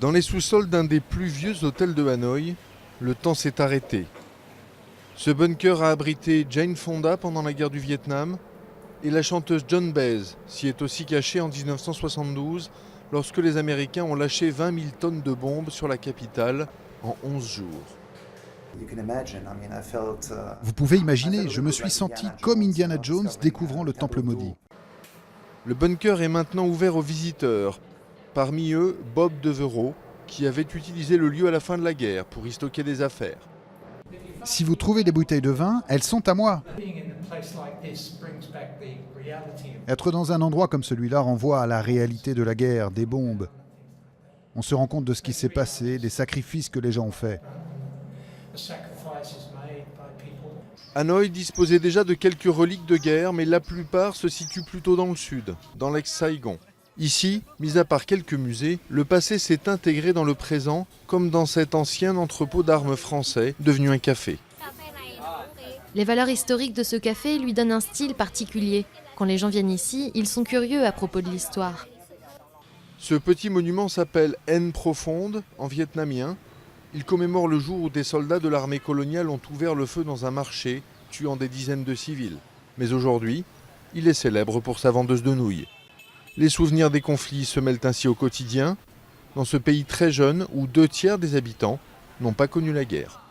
Dans les sous-sols d'un des plus vieux hôtels de Hanoï, le temps s'est arrêté. Ce bunker a abrité Jane Fonda pendant la guerre du Vietnam et la chanteuse Joan Baez s'y est aussi cachée en 1972 lorsque les Américains ont lâché 20 000 tonnes de bombes sur la capitale en 11 jours. Vous pouvez imaginer, je me suis senti comme Indiana Jones découvrant le temple maudit. Le bunker est maintenant ouvert aux visiteurs. Parmi eux, Bob Devereaux, qui avait utilisé le lieu à la fin de la guerre pour y stocker des affaires. Si vous trouvez des bouteilles de vin, elles sont à moi. Être dans un endroit comme celui-là renvoie à la réalité de la guerre, des bombes. On se rend compte de ce qui s'est passé, des sacrifices que les gens ont faits. Hanoï disposait déjà de quelques reliques de guerre, mais la plupart se situent plutôt dans le sud, dans l'ex-Saigon. Ici, mis à part quelques musées, le passé s'est intégré dans le présent, comme dans cet ancien entrepôt d'armes français, devenu un café. Les valeurs historiques de ce café lui donnent un style particulier. Quand les gens viennent ici, ils sont curieux à propos de l'histoire. Ce petit monument s'appelle Haine profonde, en vietnamien. Il commémore le jour où des soldats de l'armée coloniale ont ouvert le feu dans un marché, tuant des dizaines de civils. Mais aujourd'hui, il est célèbre pour sa vendeuse de nouilles. Les souvenirs des conflits se mêlent ainsi au quotidien, dans ce pays très jeune où 2 tiers des habitants n'ont pas connu la guerre.